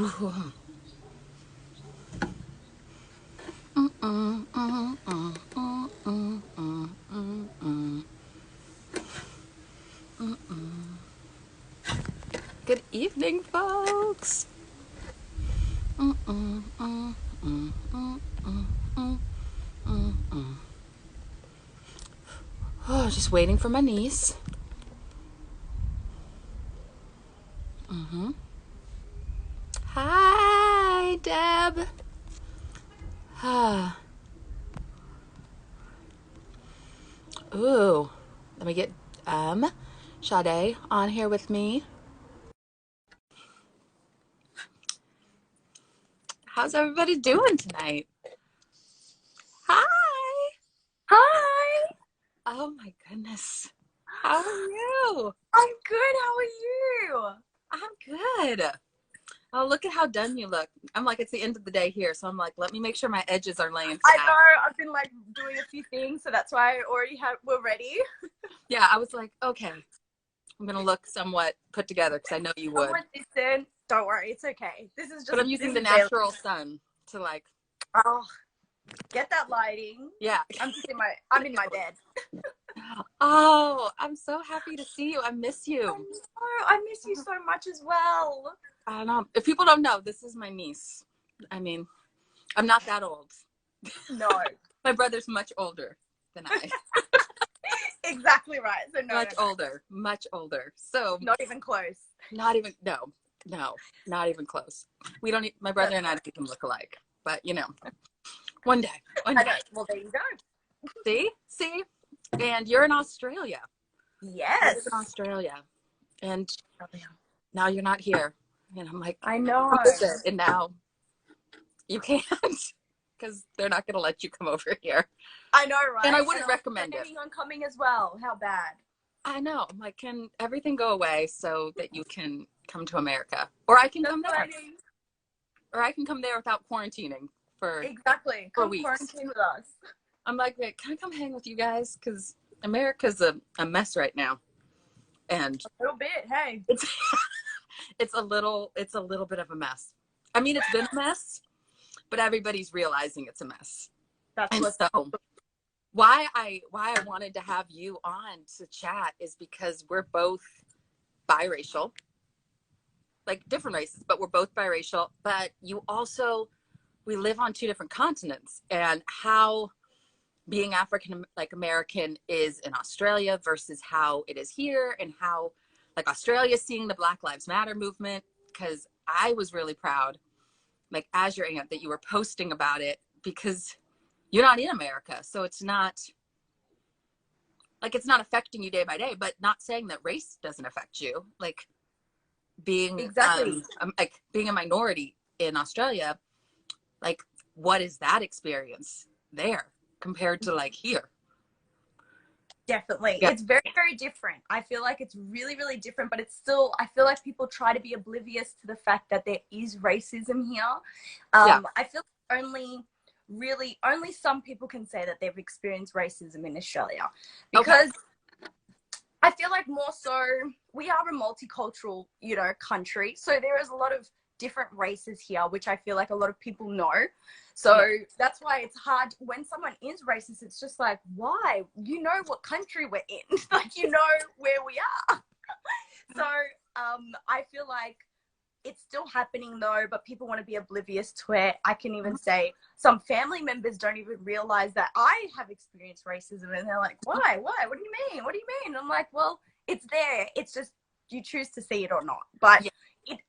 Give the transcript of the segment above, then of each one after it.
Good evening, folks. Oh, just waiting for my niece. Hi, Deb. Ah. Ooh, let me get Sade on here with me. How's everybody doing tonight? Hi. Hi. Oh my goodness. How are you? I'm good. How are you? I'm good. Oh, look at how done you look. I'm like, it's the end of the day here, so I'm like, let me make sure my edges are laying flat. I know. I've been like doing a few things, so that's why I already we're ready. Yeah, I was like, okay, I'm gonna look somewhat put together because I know you would. Somewhat distant. Don't worry, it's okay. This is just. But I'm using the natural sun to like. Oh, get that lighting. Yeah. I'm in my bed. Oh, I'm so happy to see you. I miss you. I know. I miss you so much as well. I don't know. If people don't know, this is my niece. I mean, I'm not that old. No. My brother's much older than I. Exactly right. So no. Much older. So not even close. Not even not even close. We don't. My brother and I don't even look alike. But you know, one day. I know. Well, there you go. See, and you're in Australia. Yes. In Australia, and now you're not here. And I'm like, I know. And now you can't because they're not going to let you come over here. I know, right? And I wouldn't recommend it. On coming as well. How bad? I know. I'm like, can everything go away so that you can come to America, or I can come there, or I can come there without quarantining for weeks. Quarantine with us. I'm like, can I come hang with you guys? Because America's a mess right now, and a little bit. Hey, it's a little bit of a mess. I mean, it's been a mess, but everybody's realizing it's a mess. That's and so why I wanted to have you on to chat is because we're both biracial, like different races, but we're both biracial. But we live on two different continents, and how being African American is in Australia versus how it is here, and how like Australia is seeing the Black Lives Matter movement. Because I was really proud, like as your aunt, that you were posting about it, because you're not in America, so it's not affecting you day by day. But not saying that race doesn't affect you, like being being a minority in Australia, like what is that experience there compared to like here? Definitely. Yeah. It's very, very different. I feel like it's really, really different, but it's still, I feel like people try to be oblivious to the fact that there is racism here. I feel like only some people can say that they've experienced racism in Australia, because I feel like more so we are a multicultural, country. So there is a lot of different races here, which I feel like a lot of people know. So that's why it's hard when someone is racist. It's just like, why? You know what country we're in, like, you know where we are. So I feel like it's still happening though, but people want to be oblivious to it. I can even say some family members don't even realize that I have experienced racism, and they're like, why? What do you mean? What do you mean? I'm like, well, it's there. It's just you choose to see it or not. But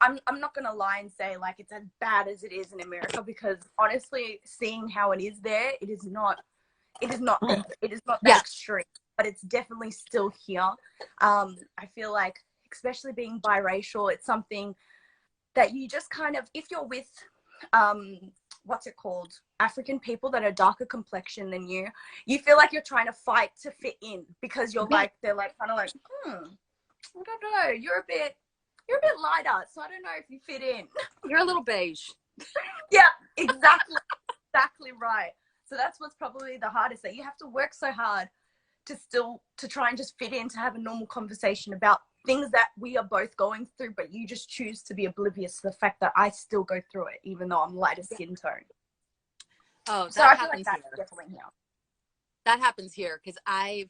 I'm not going to lie and say like it's as bad as it is in America, because honestly, seeing how it is there, it is not that extreme, but it's definitely still here. I feel like, especially being biracial, it's something that you just kind of, if you're with, what's it called? African people that are darker complexion than you feel like you're trying to fight to fit in, because you're like, they're like kind of like, I don't know, you're a bit lighter, so I don't know if you fit in. You're a little beige. Yeah, exactly. Exactly right. So that's what's probably the hardest, that you have to work so hard to try and just fit in, to have a normal conversation about things that we are both going through, but you just choose to be oblivious to the fact that I still go through it, even though I'm lighter skin tone. Oh, So that I feel like happens that's here. definitely here. That happens here because I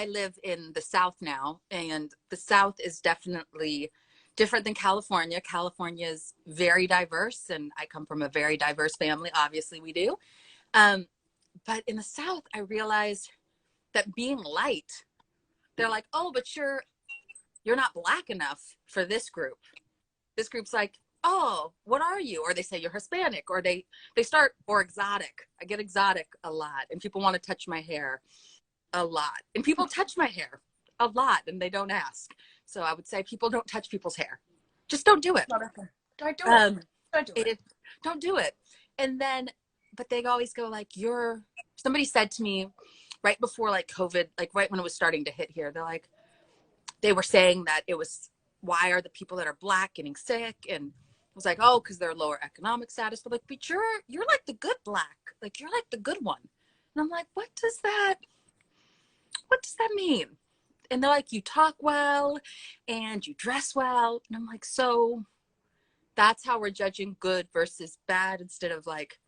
live in the South now, and the South is definitely different than California. California is very diverse, and I come from a very diverse family. Obviously, we do. Um, but in the South, I realized that being light, they're like, oh, but you're not black enough for this group. This group's like, oh, what are you? Or they say you're Hispanic, or they start, or exotic. I get exotic a lot, and people want to touch my hair a lot. And people touch my hair a lot, and they don't ask. So I would say people don't touch people's hair. Just don't do it. Not okay. Don't do it. Um, Don't do it. don't do it. And then, but they always go like, somebody said to me right before like COVID, like right when it was starting to hit here, they were saying that it was, why are the people that are black getting sick? And I was like, oh, because they're lower economic status. But like, but you're like the good black, like you're like the good one. And I'm like, what does that mean? And they're like, you talk well and you dress well. And I'm like, so that's how we're judging good versus bad instead of like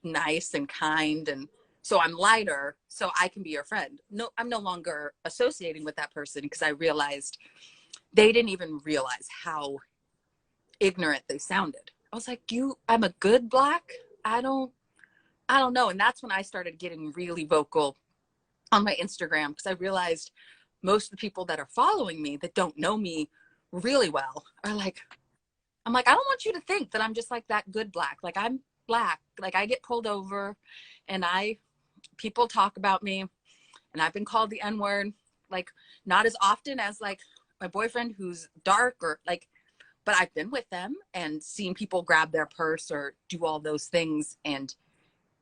nice and kind. And so I'm lighter, so I can be your friend. No, I'm no longer associating with that person because I realized they didn't even realize how ignorant they sounded. I was like, I'm a good black. I don't know. And that's when I started getting really vocal on my Instagram, because I realized most of the people that are following me that don't know me really well are like, I'm like, I don't want you to think that I'm just like that good black. Like I'm black. Like I get pulled over and people talk about me, and I've been called the N-word, like not as often as like my boyfriend who's dark, or like, but I've been with them and seen people grab their purse or do all those things. And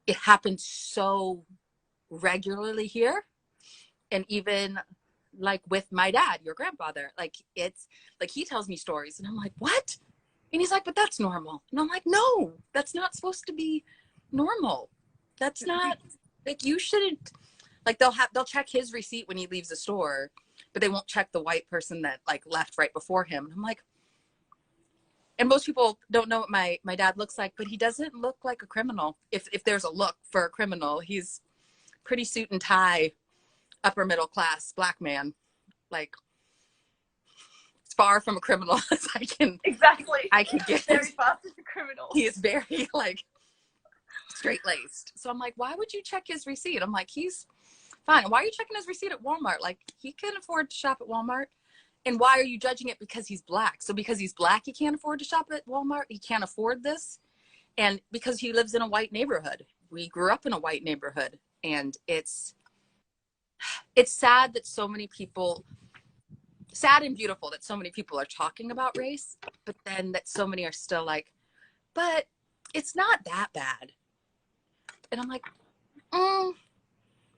it happens so regularly here. And even like with my dad, your grandfather, like it's like he tells me stories and I'm like, what? And he's like, but that's normal. And I'm like, no, that's not supposed to be normal. That's not, like, you shouldn't, like they'll check his receipt when he leaves the store, but they won't check the white person that like left right before him. And I'm like, and most people don't know what my dad looks like, but he doesn't look like a criminal. If there's a look for a criminal, he's pretty suit and tie, upper middle class black man. Like, as far from a criminal as I can get. Very fast as a criminal. He is very like straight laced. So I'm like, why would you check his receipt? I'm like, he's fine. Why are you checking his receipt at Walmart? Like, he can afford to shop at Walmart. And why are you judging it because he's black? So because he's black, he can't afford to shop at Walmart. He can't afford this. And because he lives in a white neighborhood. We grew up in a white neighborhood. And it's sad that so many people, sad and beautiful that so many people are talking about race, but then that so many are still like, but it's not that bad. And I'm like,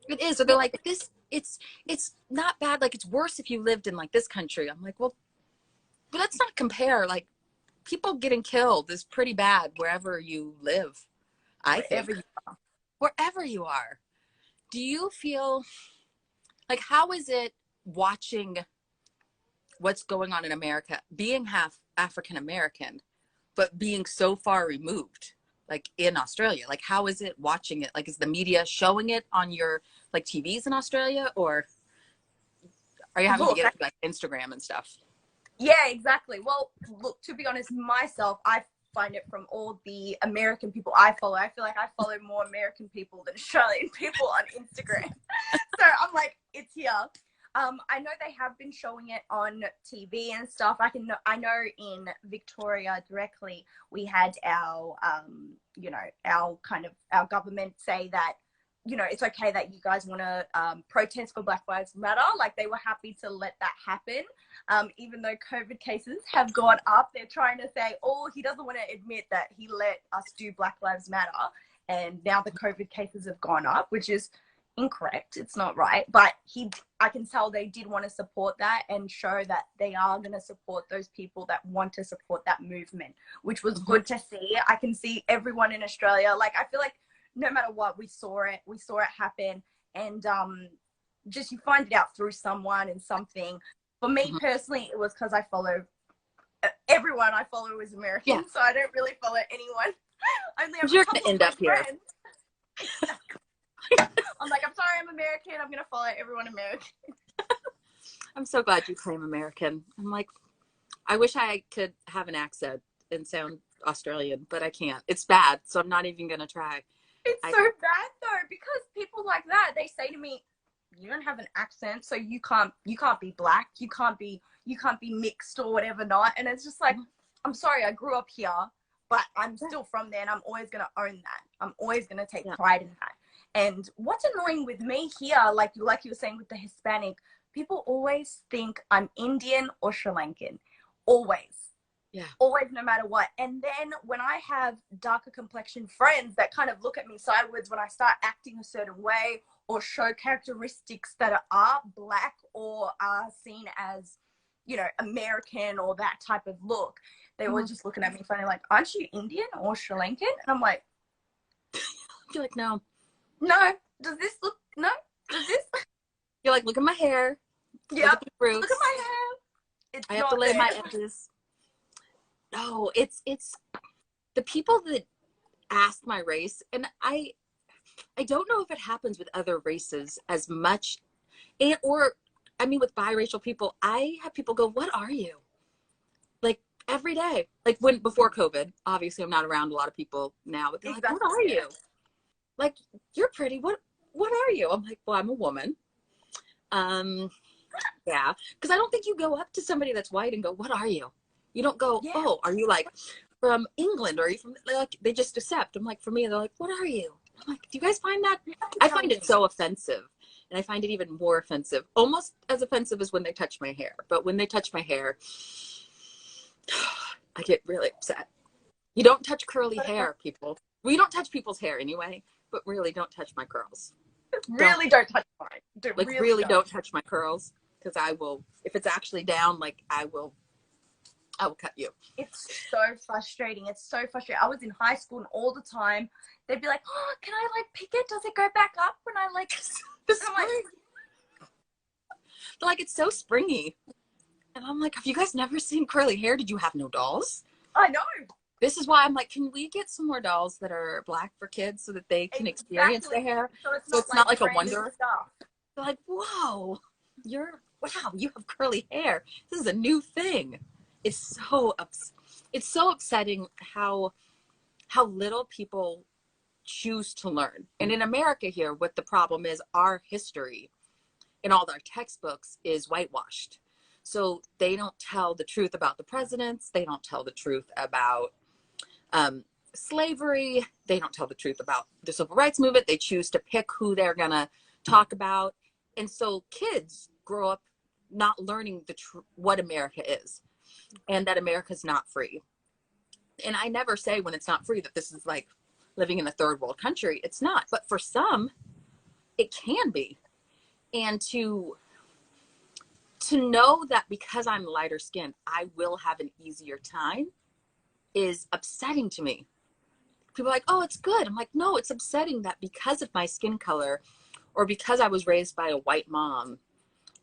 it is. Or they're like, it's not bad. Like, it's worse if you lived in like this country. I'm like, well, but let's not compare. Like, people getting killed is pretty bad wherever you live. Wherever you are. Do you feel like, how is it watching what's going on in America, being half African American, but being so far removed, like in Australia? Like, how is it watching it? Like, is the media showing it on your like TVs in Australia, or are you having to get like Instagram and stuff? Yeah, exactly. Well, look, to be honest, myself, I find it from all the American people I follow. I feel like I follow more American people than Australian people on Instagram. So I'm like, it's here. I know they have been showing it on TV and stuff. I know in Victoria directly, we had our government say that, you know, it's okay that you guys want to protest for Black Lives Matter. Like, they were happy to let that happen. Even though COVID cases have gone up, they're trying to say, oh, he doesn't want to admit that he let us do Black Lives Matter. And now the COVID cases have gone up, which is incorrect. It's not right. But I can tell they did want to support that and show that they are going to support those people that want to support that movement, which was good to see. I can see everyone in Australia. Like, I feel like no matter what, we saw it happen. And just, you find it out through someone and something. For me personally, it was because I follow everyone I follow is American, Yeah. so I don't really follow anyone. I only have a You're couple gonna of end my up here. friends. I'm like, I'm sorry, I'm American. I'm gonna follow everyone American. I'm so glad you claim American. I'm like, I wish I could have an accent and sound Australian, but I can't. It's bad, so I'm not even gonna try. It's so bad though, because people like that, they say to me, you don't have an accent, so you can't be black, you can't be mixed or whatever not. And it's just like, I'm sorry, I grew up here, but I'm still from there, and I'm always gonna own that. I'm always gonna take pride in that. And what's annoying with me here, like you were saying with the Hispanic, people always think I'm Indian or Sri Lankan. Always. Yeah. Always, no matter what. And then when I have darker complexion friends that kind of look at me sideways when I start acting a certain way or show characteristics that are black or are seen as, you know, American or that type of look, they were just looking at me funny, like, aren't you Indian or Sri Lankan? And I'm like, you're like, no. Does this look, no? Does this? You're like, look at my hair. Yeah. Look at my hair. It's I have to lay my edges. No, it's the people that ask my race, and I don't know if it happens with other races as much, or I mean with biracial people, I have people go, what are you? Like every day. Like before COVID, obviously I'm not around a lot of people now, but they're like, what are you? Like, you're pretty. What are you? I'm like, well, I'm a woman. Yeah. Because I don't think you go up to somebody that's white and go, what are you? You don't go, oh, are you like from England? Or are you from, like, they just accept. I'm like, for me, they're like, what are you? I'm like, do you guys find that? I find it so offensive. And I find it even more offensive, almost as offensive as when they touch my hair. But when they touch my hair, I get really upset. You don't touch curly hair, people. We don't touch people's hair anyway, but really don't touch my curls. Really don't touch mine. Like, really don't touch my curls, because I will, if it's actually down, like, I will cut you. It's so frustrating. It's so frustrating. I was in high school and all the time they'd be like, oh, can I like pick it? Does it go back up when I like the spring? They're like, it's so springy. And I'm like, have you guys never seen curly hair? Did you have no dolls? I know. This is why I'm like, can we get some more dolls that are black for kids so that they can experience the hair? So it's not like a wonder. They're like, whoa, you have curly hair. This is a new thing. It's so upsetting how little people choose to learn. And in America here, what the problem is, our history in all our textbooks is whitewashed. So they don't tell the truth about the presidents. They don't tell the truth about slavery. They don't tell the truth about the civil rights movement. They choose to pick who they're going to talk about. And so kids grow up not learning what America is, and that America's not free. And I never say when it's not free that this is like living in a third world country. It's not. But for some, it can be. And to know that because I'm lighter skinned, I will have an easier time is upsetting to me. People are like, oh, it's good. I'm like, no, it's upsetting that because of my skin color, or because I was raised by a white mom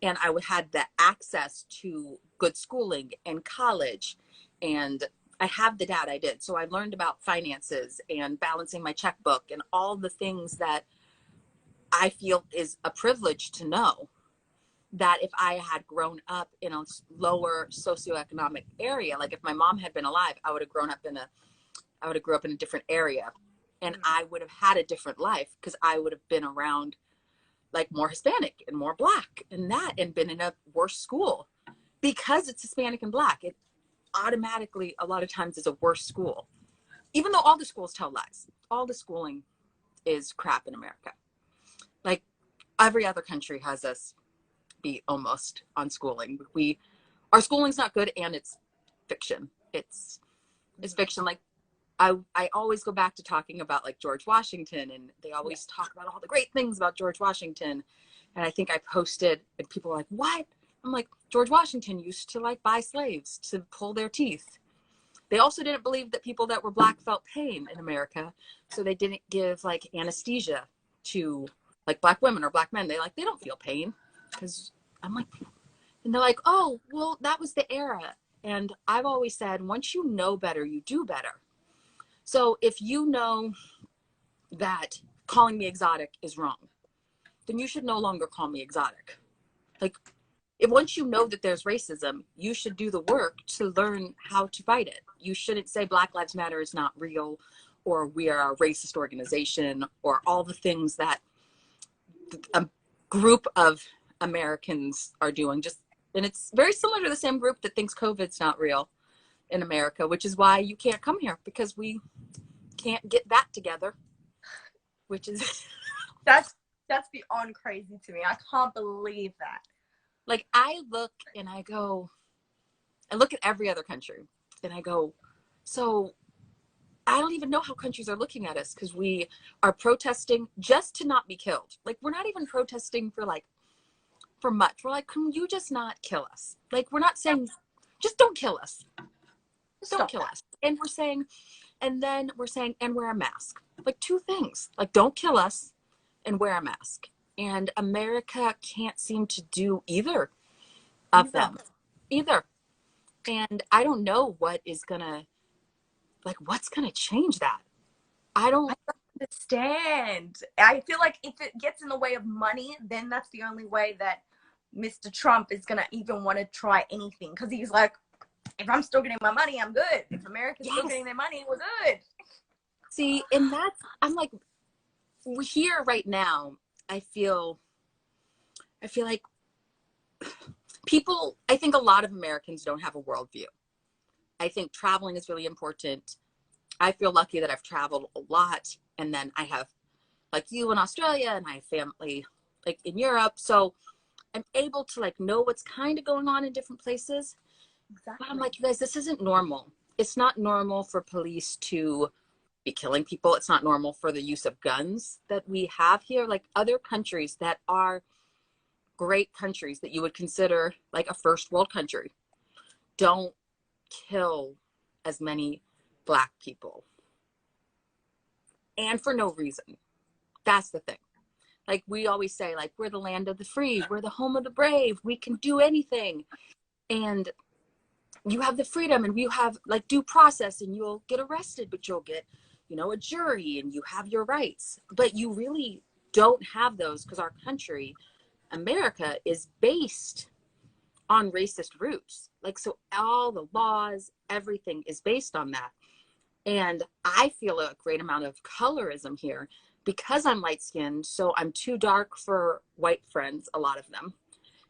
and I had the access to good schooling and college, and I have the dad I did. So I learned about finances and balancing my checkbook and all the things that I feel is a privilege to know, that if I had grown up in a lower socioeconomic area, like if my mom had been alive, I would have grew up in a different area, and I would have had a different life, because I would have been around like more Hispanic and more black and been in a worse school. Because it's Hispanic and black, it automatically a lot of times is a worse school, even though all the schools tell lies. All the schooling is crap in America. Like every other country has us beat almost on schooling. Our schooling's not good, and it's fiction. It's fiction. Like I always go back to talking about like George Washington, and they always talk about all the great things about George Washington. And I think I posted, and people were like, what? I'm like, George Washington used to like buy slaves to pull their teeth. They also didn't believe that people that were black felt pain in America. So they didn't give like anesthesia to like black women or black men. They don't feel pain. Because I'm like, And they're like, oh, well, that was the era. And I've always said, once you know better, you do better. So if you know that calling me exotic is wrong, then you should no longer call me exotic. Like, if once you know that there's racism, you should do the work to learn how to fight it. You shouldn't say Black Lives Matter is not real, or we are a racist organization, or all the things that a group of Americans are doing. Just, and it's very similar to the same group that thinks COVID's not real in America, which is why you can't come here, because we can't get that together, which is that's beyond crazy to me. I can't believe that. like, I look and I go, I look at every other country and I go, so I don't even know how countries are looking at us, because we are protesting just to not be killed. Like, we're not even protesting for like, for much. We're like, can you just not kill us? Like, we're not saying, just don't kill us. Don't kill us. And we're saying, and then we're saying, and wear a mask. Like, two things. Like, don't kill us and wear a mask. And America can't seem to do either of them. Either. And I don't know what is gonna, like, what's gonna change that. I don't understand. I feel like if it gets in the way of money, then that's the only way that Mr. Trump is gonna even want to try anything, because he's like, if I'm still getting my money, I'm good. If America's still getting their money, we're good. See, and that's, I'm like, we're here right now. I feel like people, I think a lot of Americans don't have a worldview. I think traveling is really important. I feel lucky that I've traveled a lot, and then I have, like you, in Australia, and I have family like in Europe. So I'm able to like know what's kind of going on in different places. Exactly. But I'm like, you guys, this isn't normal. It's not normal for police to be killing people. It's not normal for the use of guns that we have here. Like, other countries that are great countries that you would consider like a first world country don't kill as many Black people, and for no reason. That's the thing. Like, we always say, like, we're the land of the free, we're the home of the brave, we can do anything, and you have the freedom, and you have like due process, and you'll get arrested, but you'll get, you know, a jury, and you have your rights. But you really don't have those, because our country, America, is based on racist roots. Like, so all the laws, everything is based on that. And I feel a great amount of colorism here because I'm light skinned. So I'm too dark for white friends, a lot of them.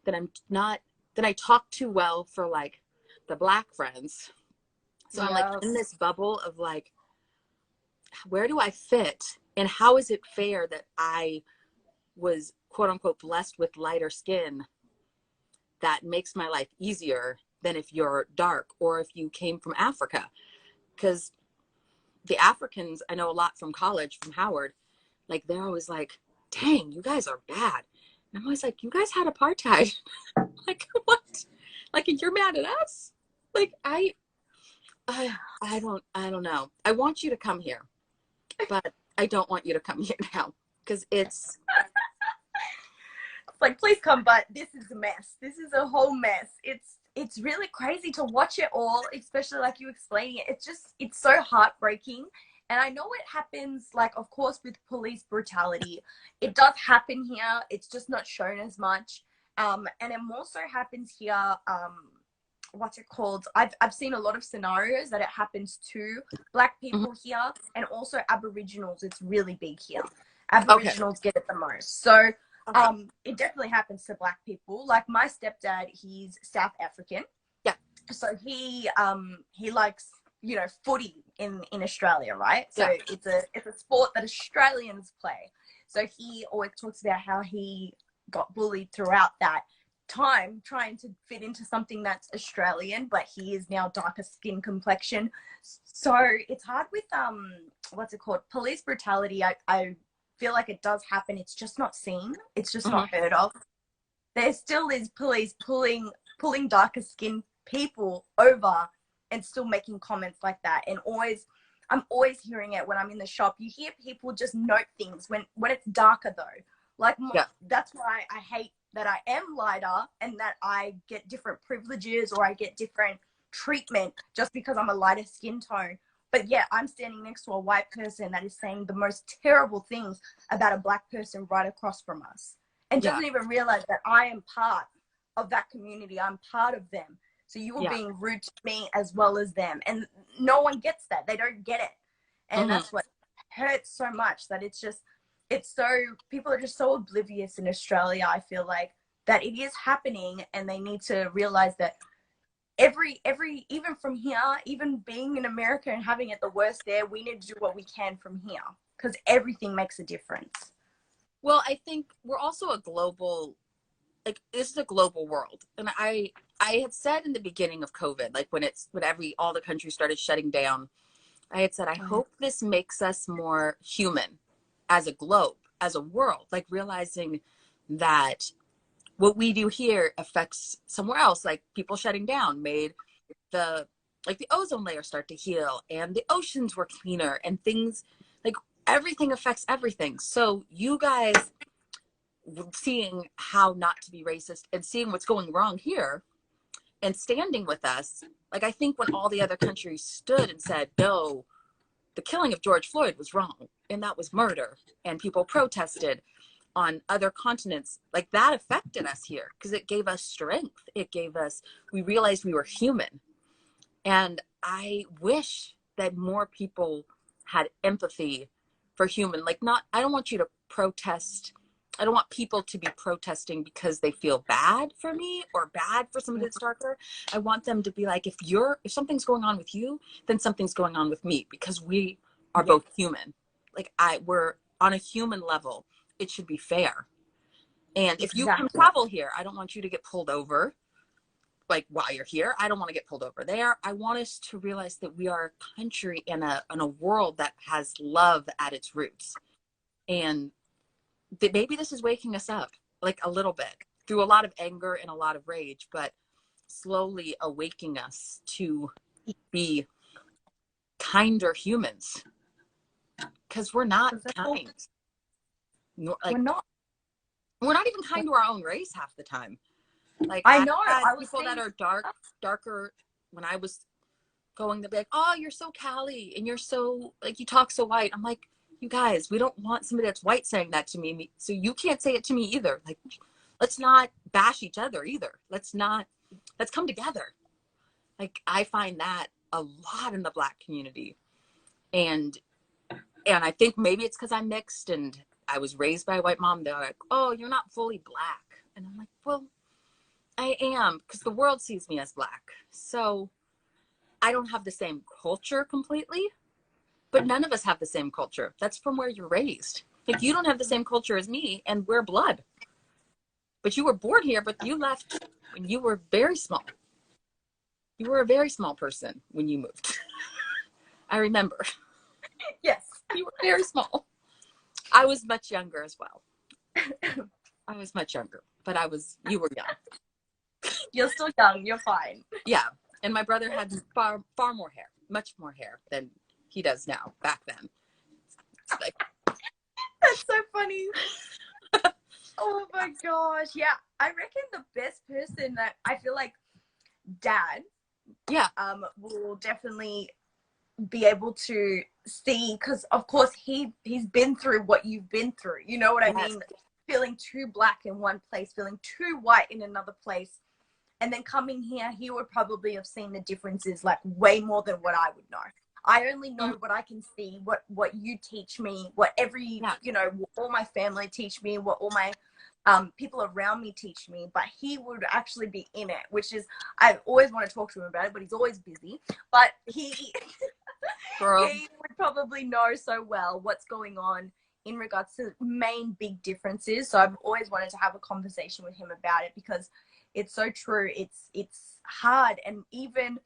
That I'm not, that I talk too well for like the Black friends. So I'm like in this bubble of like, where do I fit? And how is it fair that I was quote unquote blessed with lighter skin that makes my life easier than if you're dark or if you came from Africa? Because the Africans, I know a lot from college, from Howard, like, they're always like, dang, you guys are bad. And I'm always like, you guys had apartheid. Like, what? Like, and you're mad at us? Like, I don't know. I want you to come here, but I don't want you to come here now, because it's like, please come, but this is a mess. This is a whole mess. It's really crazy to watch it all, especially like you explaining it. It's so heartbreaking. And I know it happens, like, of course, with police brutality. It does happen here. It's just not shown as much. And it also happens here. What's it called? I've seen a lot of scenarios that it happens to Black people here, and also Aboriginals. It's really big here. Aboriginals get it the most. So it definitely happens to Black people. Like, my stepdad, he's South African. Yeah. So he likes, you know, footy in Australia, right? So it's a sport that Australians play. So he always talks about how he got bullied throughout that time trying to fit into something that's Australian, but he is now darker skin complexion. So it's hard with what's it called? Police brutality. I feel like it does happen. It's just not seen. It's just not heard of. There still is police pulling darker skinned people over and still making comments like that. And I'm always hearing it when I'm in the shop. You hear people just note things when it's darker though. Like, that's why I hate that I am lighter and that I get different privileges or I get different treatment just because I'm a lighter skin tone. But yet I'm standing next to a white person that is saying the most terrible things about a black person right across from us and Yeah. doesn't even realize that I am part of that community. I'm part of them. So you were Yeah. being rude to me as well as them. And no one gets that. They don't get it. And that's what hurts so much, that it's so, people are just so oblivious in Australia, I feel like, that it is happening, and they need to realize that every even from here, even being in America and having it the worst there, we need to do what we can from here, because everything makes a difference. Well, I think we're also a global, like, this is a global world. And I had said in the beginning of COVID, like when all the countries started shutting down, I had said, I hope this makes us more human as a globe, as a world, like realizing that what we do here affects somewhere else. Like people shutting down made the ozone layer start to heal, and the oceans were cleaner, and things like everything affects everything. So you guys seeing how not to be racist and seeing what's going wrong here and standing with us, like I think when all the other countries stood and said, no, the killing of George Floyd was wrong and that was murder, and people protested on other continents, like that affected us here because it gave us strength. We realized we were human. And I wish that more people had empathy for human. Like, I don't want you to protest. I don't want people to be protesting because they feel bad for me or bad for somebody that's darker. I want them to be like, if something's going on with you, then something's going on with me, because we are both human. Like we're on a human level. It should be fair. And if you can travel here, I don't want you to get pulled over. Like while you're here, I don't want to get pulled over there. I want us to realize that we are a country in a world that has love at its roots. And that maybe this is waking us up like a little bit through a lot of anger and a lot of rage, but slowly awakening us to be kinder humans, because we're not kind. We're not. We're not even kind to our own race half the time. Like I know. I was people that are darker when I was going to be like, oh, you're so Cali and you're so, like, you talk so white. I'm like, you guys, we don't want somebody that's white saying that to me. So you can't say it to me either. Like, let's not bash each other either. Let's come together. Like, I find that a lot in the Black community. And I think maybe it's because I'm mixed and I was raised by a white mom. They're like, oh, you're not fully Black. And I'm like, well, I am, because the world sees me as Black. So I don't have the same culture completely, but none of us have the same culture. That's from where you're raised. Like, you don't have the same culture as me, and we're blood. But you were born here, but you left when you were very small. You were a very small person when you moved. I remember. Yes. You were very small. I was much younger as well. I was much younger, but you were young. You're still young. You're fine. Yeah. And my brother had far more hair, much more hair than he does now back then. It's like, that's so funny. Oh my gosh. Yeah. I reckon the best person that I feel like Dad will definitely be able to see, because of course he's been through what you've been through. You know what I mean? Feeling too Black in one place, feeling too white in another place. And then coming here, he would probably have seen the differences like way more than what I would know. I only know what I can see, what you teach me, what all my family teach me, what all my people around me teach me. But he would actually be in it, which is, I always want to talk to him about it, but he's always busy. But he would probably know so well what's going on in regards to main big differences. So I've always wanted to have a conversation with him about it, because it's so true. It's hard. And even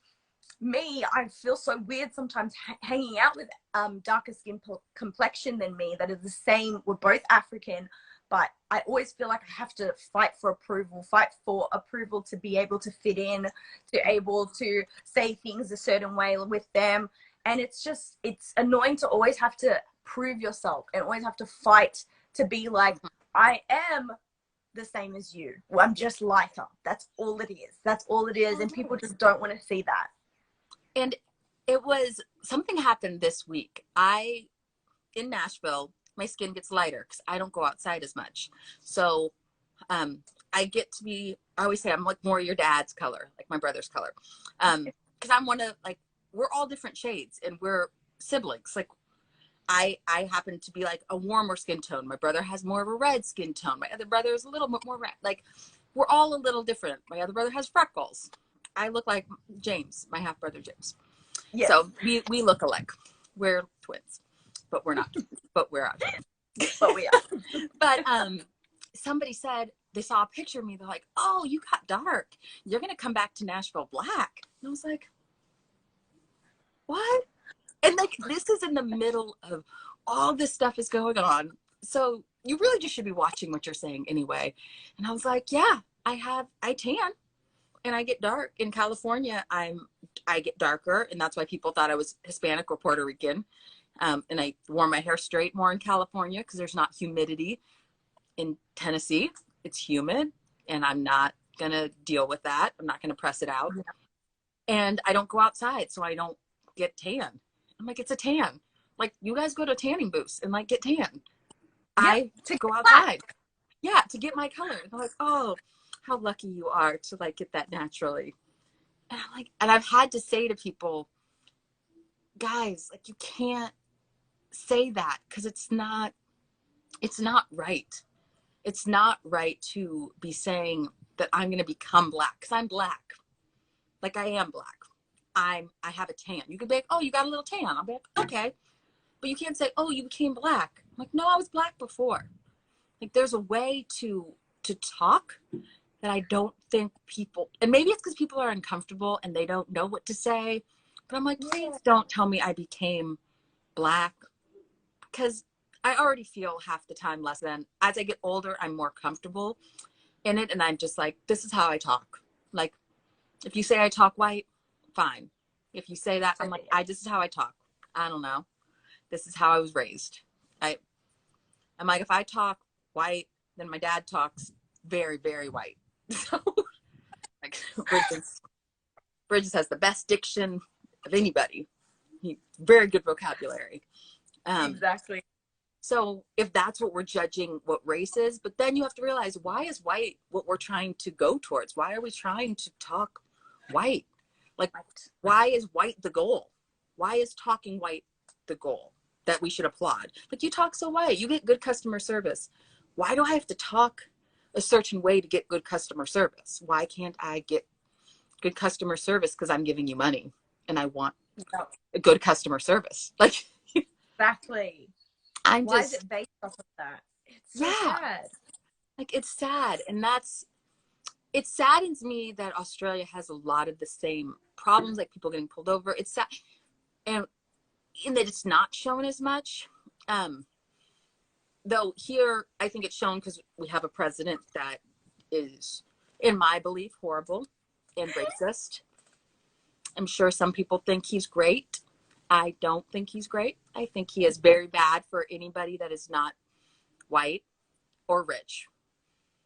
me, I feel so weird sometimes hanging out with darker skin complexion than me that is the same. We're both African, but I always feel like I have to fight for approval to be able to fit in, to able to say things a certain way with them. And it's annoying to always have to prove yourself and always have to fight to be like, I am the same as you. Well, I'm just lighter. That's all it is. That's all it is. And people just don't want to see that. And something happened this week. In Nashville, my skin gets lighter because I don't go outside as much. So I always say I'm like more your dad's color, like my brother's color. Because I'm we're all different shades and we're siblings. Like I happen to be like a warmer skin tone. My brother has more of a red skin tone. My other brother is a little bit more red. Like we're all a little different. My other brother has freckles. I look like James, my half brother James. Yes. So we look alike. We're twins, but we're not. But we're out. But we are. But somebody said they saw a picture of me. They're like, "Oh, you got dark. You're gonna come back to Nashville black." And I was like, "What?" And like this is in the middle of all this stuff is going on. So you really just should be watching what you're saying anyway. And I was like, "Yeah, I tan." And I get dark. In California, I get darker, and that's why people thought I was Hispanic or Puerto Rican. And I wore my hair straight more in California because there's not humidity. In Tennessee, it's humid, and I'm not gonna deal with that. I'm not gonna press it out. Yeah. And I don't go outside, so I don't get tan. I'm like, it's a tan. Like you guys go to tanning booths and like get tan. Yep. I to go outside. Yeah, to get my color. They're like, oh, how lucky you are to like get that naturally. And I'm like, and I've had to say to people, guys, like you can't say that because it's not right. It's not right to be saying that I'm going to become black because I'm black. Like I am black. I have a tan. You could be like, oh, you got a little tan. I'll be like, okay. But you can't say, oh, you became black. I'm like, no, I was black before. Like there's a way to talk that I don't think people, and maybe it's because people are uncomfortable and they don't know what to say. But I'm like, please don't tell me I became black because I already feel half the time less than. As I get older, I'm more comfortable in it. And I'm just like, this is how I talk. Like, if you say I talk white, fine. If you say that, I'm like, this is how I talk. I don't know. This is how I was raised. I'm like, if I talk white, then my dad talks very, very white. So, like, Bridges has the best diction of anybody. Very good vocabulary. Exactly. So if that's what we're judging what race is, but then you have to realize, why is white what we're trying to go towards? Why are we trying to talk white? Like, why is white the goal? Why is talking white the goal that we should applaud? Like, you talk so white, you get good customer service. Why do I have to talk a certain way to get good customer service? Why can't I get good customer service because I'm giving you money and I want a good customer service? Like, exactly. Why is it based off of that? It's so sad. Like, it's sad. And it saddens me that Australia has a lot of the same problems, like people getting pulled over. It's sad. And in that it's not shown as much. Though here, I think it's shown because we have a president that is, in my belief, horrible and racist. I'm sure some people think he's great. I don't think he's great. I think he is very bad for anybody that is not white or rich.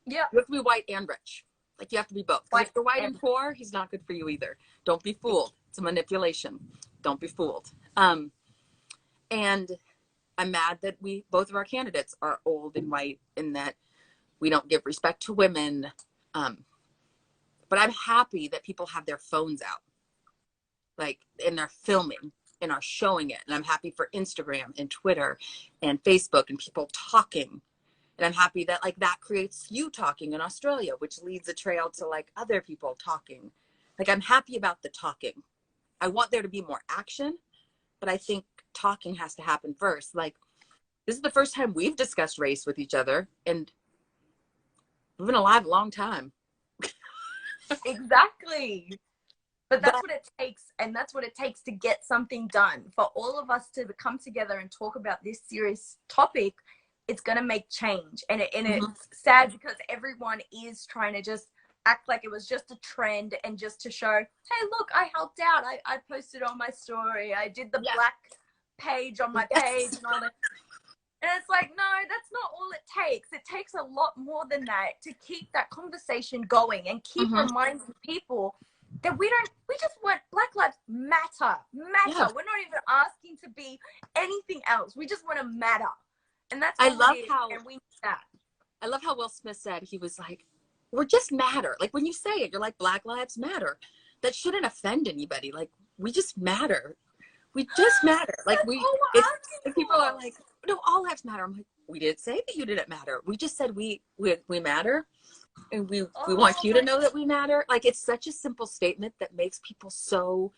Yeah. You have to be white and rich. Like, you have to be both. If you're white and poor, he's not good for you either. Don't be fooled. It's a manipulation. Don't be fooled. And I'm mad that both of our candidates are old and white and that we don't give respect to women. But I'm happy that people have their phones out. Like, and they're filming and are showing it. And I'm happy for Instagram and Twitter and Facebook and people talking. And I'm happy that like that creates you talking in Australia, which leads a trail to like other people talking. Like, I'm happy about the talking. I want there to be more action, but I think talking has to happen first. Like, this is the first time we've discussed race with each other, and we've been alive a long time. Exactly. But that's what it takes, and that's what it takes to get something done. For all of us to come together and talk about this serious topic, it's going to make change. And it's sad because everyone is trying to just act like it was just a trend and just to show, hey, look, I helped out. I posted on my story. I did the black page on my page and all that. And it's like, no, that's not all it takes. It takes a lot more than that to keep that conversation going and keep reminding people that we just want Black Lives Matter. Yeah. We're not even asking to be anything else. We just want to matter. And that's I all love it is. how, and we need that. I love how Will Smith said, he was like, we're just matter. Like when you say it, you're like, Black Lives Matter. That shouldn't offend anybody. Like, we just matter. We just matter. Like people are like, no, all lives matter. I'm like, we didn't say that you didn't matter. We just said we matter, and we want you to know that we matter. Like, it's such a simple statement that makes people so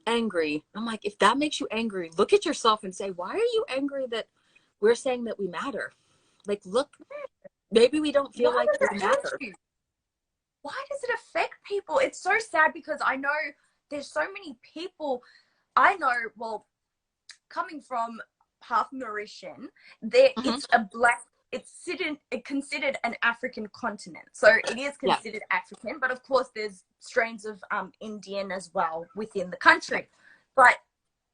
angry. I'm like, if that makes you angry, look at yourself and say, why are you angry that we're saying that we matter? Like, look, maybe we don't feel like we matter. Why does it affect people? It's so sad because I know there's so many people I know, well, coming from half Mauritian, it's considered an African continent. So it is considered African, but of course there's strains of Indian as well within the country. But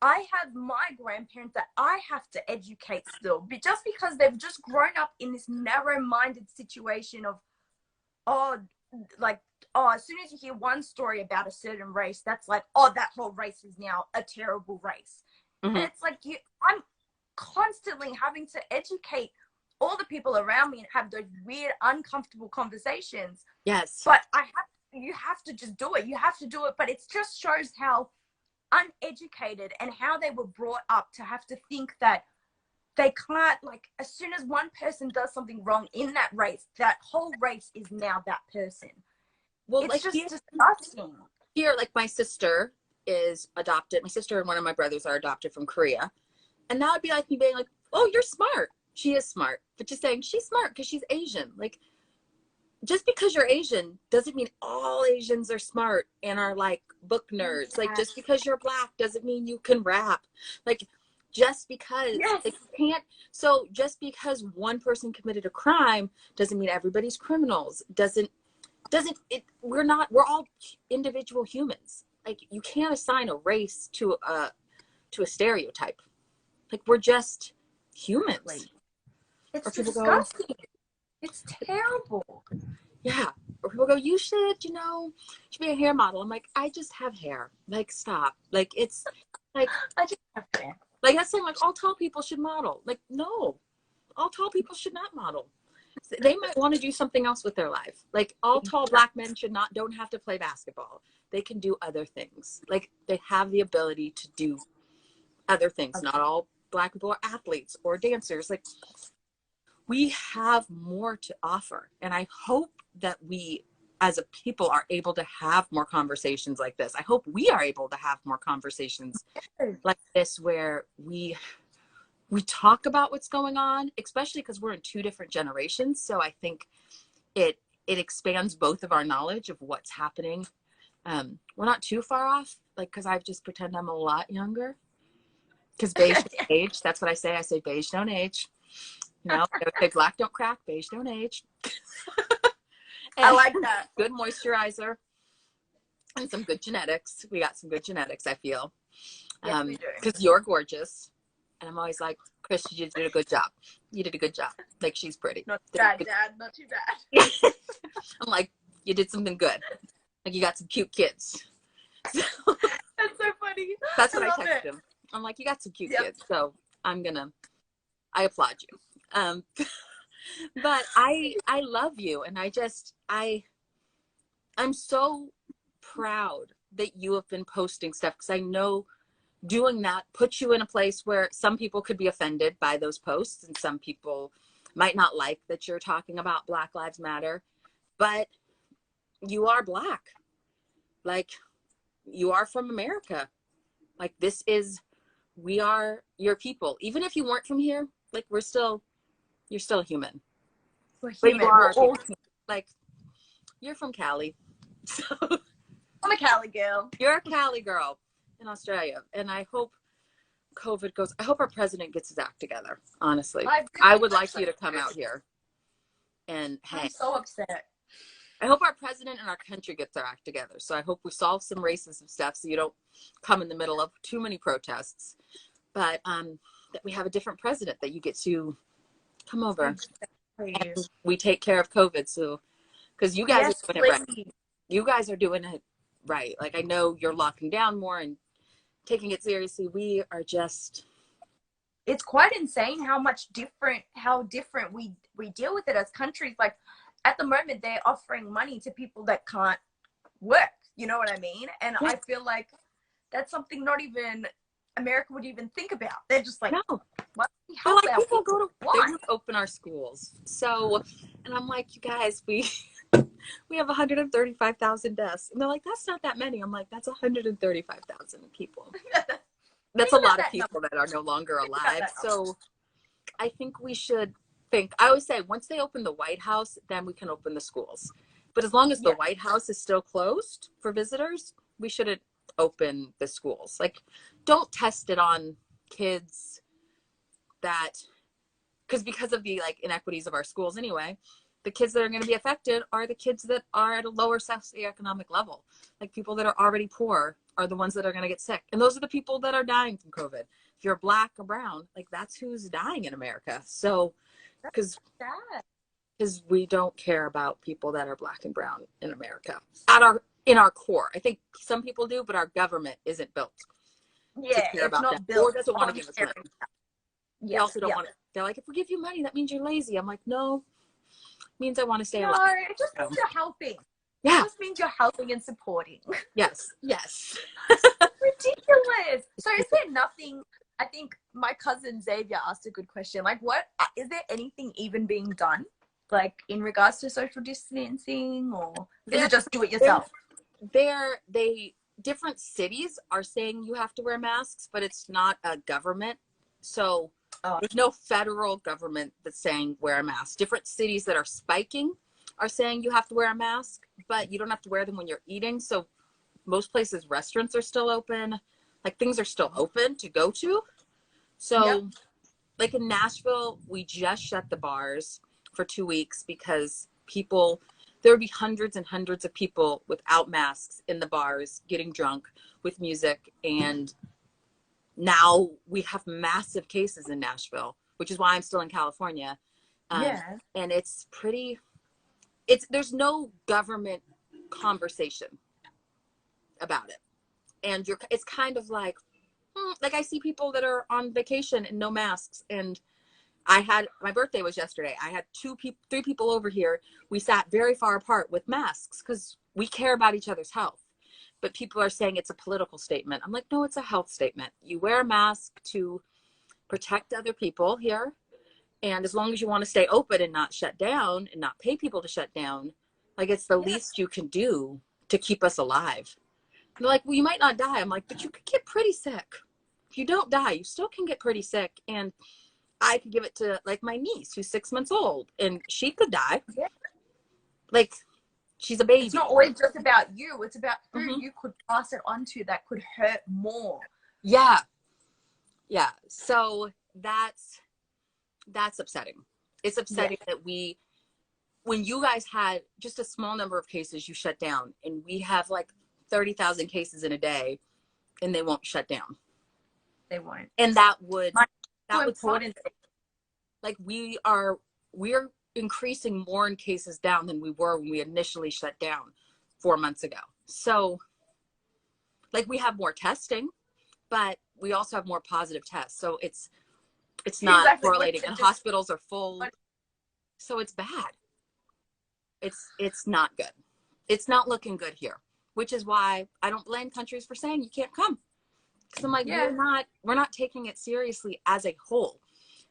I have my grandparents that I have to educate still, but just because they've just grown up in this narrow-minded situation of, as soon as you hear one story about a certain race, that's like, that whole race is now a terrible race. And it's like, I'm constantly having to educate all the people around me and have those weird, uncomfortable conversations. Yes. But you have to just do it. You have to do it. But it just shows how uneducated and how they were brought up to have to think that they can't, like, as soon as one person does something wrong in that race, that whole race is now that person. Well, it's just disgusting. Here, like, my sister is adopted. My sister and one of my brothers are adopted from Korea. And that would be like me being like, oh, you're smart. She is smart. But just saying she's smart because she's Asian. Like, just because you're Asian doesn't mean all Asians are smart and are like book nerds. Like, just because you're Black doesn't mean you can rap. Like, just because they can't. So just because one person committed a crime doesn't mean everybody's criminals. We're all individual humans. Like, you can't assign a race to a stereotype. Like, we're just humans. It's disgusting. It's terrible. Yeah. Or people go, you should be a hair model. I'm like, I just have hair. Like, stop. Like, it's like, I just have hair. Like, that's saying, like, all tall people should model. Like, no, all tall people should not model. They might want to do something else with their life. Like, all tall Black men don't have to play basketball. They can do other things. Like, they have the ability to do other things. Not all Black people are athletes or dancers. Like, we have more to offer. And I hope that we, as a people, are able to have more conversations like this. I hope we are able to have more conversations like this where we talk about what's going on, especially because we're in two different generations. So I think it expands both of our knowledge of what's happening. We're not too far off, like, because I just pretend I'm a lot younger. Because beige don't age. That's what I say. I say beige don't age. I say Black don't crack, beige don't age. I like that. Good moisturizer and some good genetics. We got some good genetics, I feel. Yes, we do. Because you're gorgeous. And I'm always like, Chris, you did a good job. You did a good job. Like, she's pretty. Not too bad, Dad. Not too bad. I'm like, you did something good. Like, you got some cute kids. That's so funny. That's what I text him. I'm like, you got some cute kids. So I applaud you. But I love you. And I'm so proud that you have been posting stuff, because I know doing that puts you in a place where some people could be offended by those posts and some people might not like that you're talking about Black Lives Matter, but you are Black. Like, you are from America. Like, we are your people. Even if you weren't from here, like, you're still human. We're human. We're all human. Like, you're from Cali. So I'm a Cali girl. You're a Cali girl in Australia. And I hope I hope our president gets his act together, honestly. I would like you to come out here and hang. I'm so upset. I hope our president and our country gets their act together. So I hope we solve some racism stuff so you don't come in the middle of too many protests. But that we have a different president that you get to come over. Exactly. And we take care of COVID. So, because you guys Yes, are doing it right. please. You guys are doing it right. Like, I know you're locking down more and taking it seriously. We are just, it's quite insane how different we deal with it as countries. Like at the moment they're offering money to people that can't work, you know what I mean? And yeah. I feel like that's something not even America would even think about. They're just like, No. why don't we They're help like, our people people? go to, Why? they want to open our schools. So, and I'm like, you guys, we have 135,000 deaths. And they're like, that's not that many. I'm like, that's 135,000 people. That's a lot of people that are no longer alive. So I think we should think, I always say, once they open the White House, then we can open the schools. But as long as the White House is still closed for visitors, we shouldn't open the schools. Like, don't test it on kids that, because of the like inequities of our schools anyway, the kids that are going to be affected are the kids that are at a lower socioeconomic level. Like, people that are already poor are the ones that are going to get sick. And those are the people that are dying from COVID. If you're black or brown, like, that's who's dying in America. So, because we don't care about people that are black and brown in America in our core. I think some people do, but our government isn't built to care about them, or doesn't want to give us money. They also don't want to. They're like, if we give you money, that means you're lazy. I'm like, no, it means I want to stay alive. No, it just means you're helping. Yeah. It just means you're helping and supporting. Yes. Ridiculous. So is there nothing, I think my cousin Xavier asked a good question. Like, what, is there anything even being done? Like, in regards to social distancing, or is it just do it yourself? Different cities are saying you have to wear masks, but it's not a government. So there's no federal government that's saying wear a mask. Different cities that are spiking are saying you have to wear a mask, but you don't have to wear them when you're eating. So most places, restaurants are still open. Like, things are still open to go to. So like in Nashville, we just shut the bars for 2 weeks because there would be hundreds and hundreds of people without masks in the bars getting drunk with music. And now we have massive cases in Nashville, which is why I'm still in California. And there's no government conversation about it. And it's kind of like I see people that are on vacation and no masks. And my birthday was yesterday. I had 3 people over here. We sat very far apart with masks because we care about each other's health. But people are saying it's a political statement. I'm like, no, it's a health statement. You wear a mask to protect other people here. And as long as you want to stay open and not shut down and not pay people to shut down, like, it's the least you can do to keep us alive. They're like, well, you might not die. I'm like, but you could get pretty sick. If you don't die, you still can get pretty sick. And I could give it to, like, my niece who's 6 months old, and she could die. Like, she's a baby. It's not always just about you. It's about who you could pass it on to that could hurt more. Yeah. So that's upsetting. It's upsetting that when you guys had just a small number of cases, you shut down, and we have like 30,000 cases in a day, and they won't shut down. They won't. And that would important. Like, we're increasing more in cases down than we were when we initially shut down 4 months ago. So, like, we have more testing, but we also have more positive tests. So it's not correlating, and hospitals are full. So it's bad. It's not good. It's not looking good here, which is why I don't blame countries for saying you can't come. Because I'm like, we're not taking it seriously as a whole,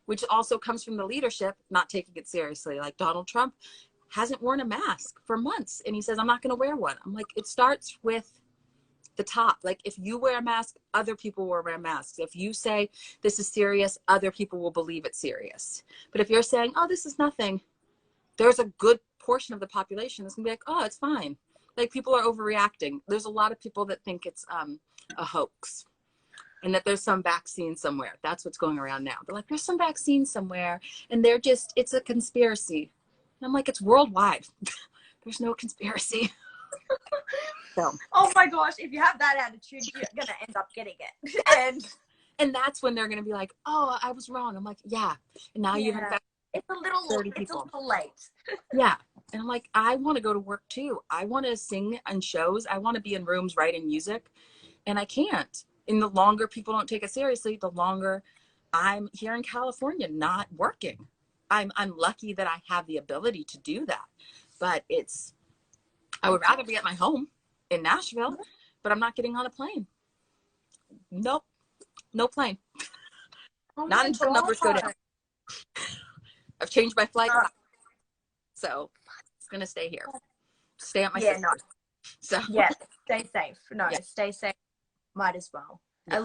which also comes from the leadership not taking it seriously. Like, Donald Trump hasn't worn a mask for months, and he says, I'm not going to wear one. I'm like, it starts with the top. Like, if you wear a mask, other people will wear masks. If you say this is serious, other people will believe it's serious. But if you're saying, oh, this is nothing, there's a good portion of the population that's going to be like, oh, it's fine. Like, people are overreacting. There's a lot of people that think it's a hoax, and that there's some vaccine somewhere. That's what's going around now. They're like, there's some vaccine somewhere, and it's a conspiracy. And I'm like, it's worldwide. There's no conspiracy. So. Oh my gosh, if you have that attitude, you're going to end up getting it. And that's when they're going to be like, oh, I was wrong. I'm like, yeah. And now you've infected 30 it's a people. little late. Yeah. And I'm like, I want to go to work too. I want to sing on shows. I want to be in rooms writing music, and I can't. And the longer people don't take it seriously, the longer I'm here in California not working. I'm lucky that I have the ability to do that. But I would rather be at my home in Nashville, but I'm not getting on a plane. Nope. No plane. Oh Not my until God. numbers go down. I've changed my flight. So it's going to stay here. Stay at my sister's. No. So yeah, stay safe. No, yeah. Stay safe. Might as well. Yeah.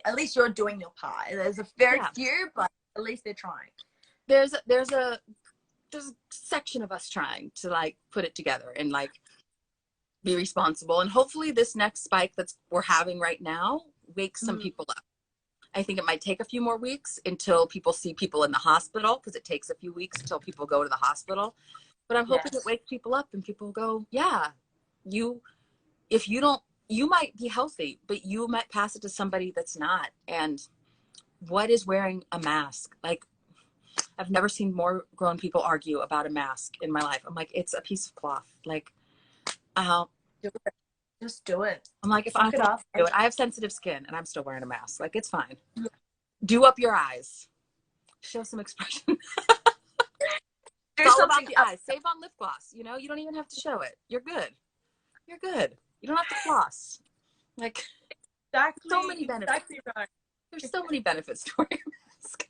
At least you're doing your part. There's a very few, but at least they're trying. There's a section of us trying to like put it together and like be responsible. And hopefully this next spike we're having right now wakes some people up. I think it might take a few more weeks until people see people in the hospital, because it takes a few weeks until people go to the hospital. But I'm hoping it wakes people up and people go, yeah, you might be healthy, but you might pass it to somebody that's not. And what is wearing a mask? Like, I've never seen more grown people argue about a mask in my life. I'm like, it's a piece of cloth. Like, just do it. I'm like, if I do it, I have sensitive skin and I'm still wearing a mask. Like, it's fine. Do up your eyes. Show some expression. It's all about the eyes. Save on lip gloss. You know, you don't even have to show it. You're good. You're good. You don't have to floss. Like, so many benefits. Exactly right. There's so many benefits to wearing a mask.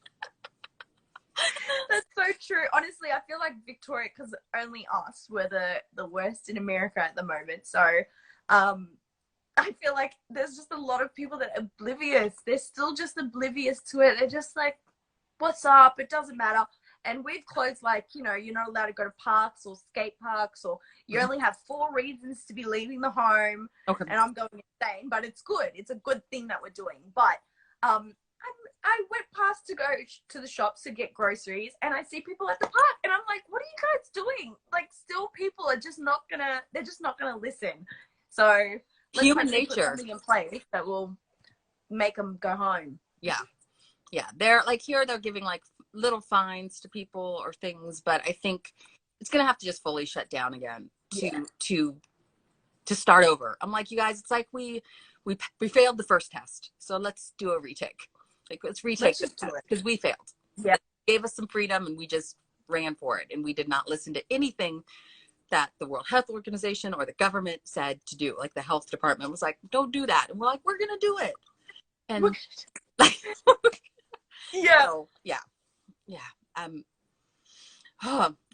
That's so true. Honestly, I feel like Victoria, because only us were the worst in America at the moment. So I feel like there's just a lot of people that are oblivious. They're still just oblivious to it. They're just like, what's up? It doesn't matter. And we've closed, like, you know, you're not allowed to go to parks or skate parks, or you only have 4 reasons to be leaving the home. Okay. And I'm going insane, but it's good. It's a good thing that we're doing. But I went past to go to the shops to get groceries, and I see people at the park, and I'm like, what are you guys doing? Like, still people are just not gonna, they're just not gonna listen. So human nature. Put something in place that will make them go home. Yeah. Yeah. They're like, here they're giving like little fines to people or things, but I think it's gonna have to just fully shut down again to start over. I'm like, you guys, it's like we failed the first test, so let's do a retake. Like, let's retake this test because we failed. Yeah, gave us some freedom and we just ran for it, and we did not listen to anything that the World Health Organization or the government said to do. Like, the health department was like, don't do that, and we're like, we're gonna do it. And like, so, yeah.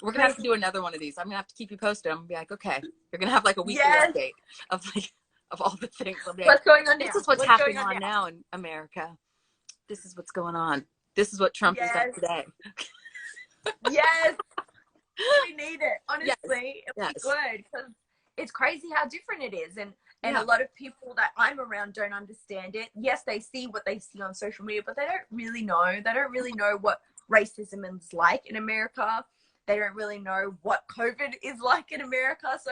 We're gonna have to do another one of these. I'm gonna have to keep you posted. I'm gonna be like, okay, you're gonna have like a weekly update of all the things. Like, what's going on now? This is what's happening now in America. This is what's going on. This is what Trump has done today. Yes, we need it. Honestly, it'll be good, because it's crazy how different it is, and a lot of people that I'm around don't understand it. Yes, they see what they see on social media, but they don't really know. They don't really know what racism is like in America. They don't really know what COVID is like in America. So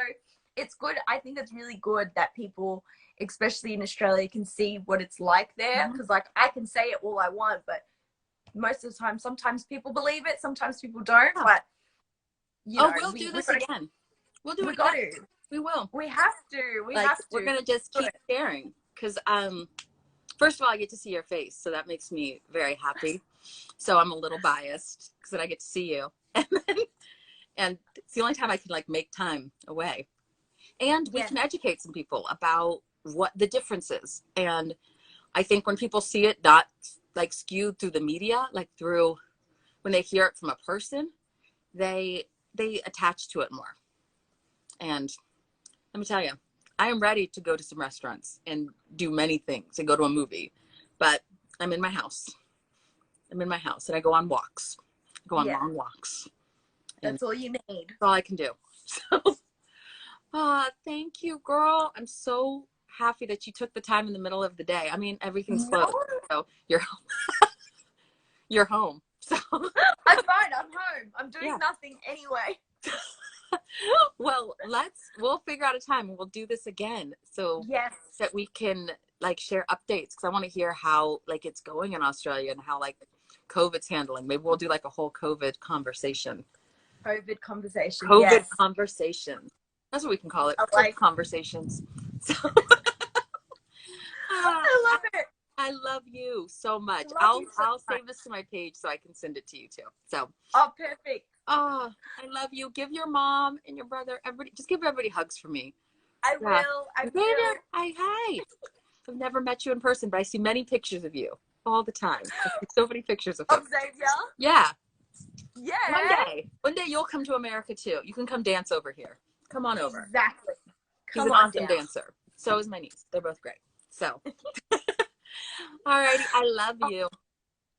it's good. I think it's really good that people, especially in Australia, can see what it's like there. Because like, I can say it all I want, but most of the time, sometimes people believe it, sometimes people don't. But you know, we'll do this again. We'll do it again. We will. We have to. We're gonna just keep sharing, because first of all, I get to see your face, so that makes me very happy. So I'm a little biased because then I get to see you, and it's the only time I can like make time away, and we can educate some people about what the difference is. And I think when people see it not like skewed through the media, like through when they hear it from a person, they attach to it more. And let me tell you, I am ready to go to some restaurants and do many things and go to a movie, but I'm in my house. And I go on walks. I go on long walks. That's all you need. That's all I can do. So, thank you, girl. I'm so happy that you took the time in the middle of the day. I mean, everything's closed, so you're home. You're home. So I'm fine. I'm home. I'm doing nothing anyway. Well, we'll figure out a time and we'll do this again, so that we can like share updates, because I want to hear how like it's going in Australia and how like COVID's handling. Maybe we'll do like a whole COVID conversation. COVID conversation. COVID Yes. conversation. That's what we can call it. I like conversations. So, I love it. I love you so much. I'll save this to my page so I can send it to you too. So. Oh, perfect. Oh, I love you. Give your mom and your brother, everybody, just give everybody hugs for me. I will. I will. Hi. I've never met you in person, but I see many pictures of you all the time. I see so many pictures of him. Xavier? Yeah. Yeah. One day you'll come to America too. You can come dance over here. Come on over. Exactly. He's an awesome dancer. So is my niece. They're both great. So, all righty. I love you.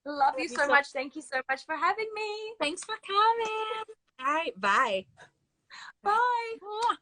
Love you so much. Thank you so much for having me. Thanks for coming. All right. Bye. Bye.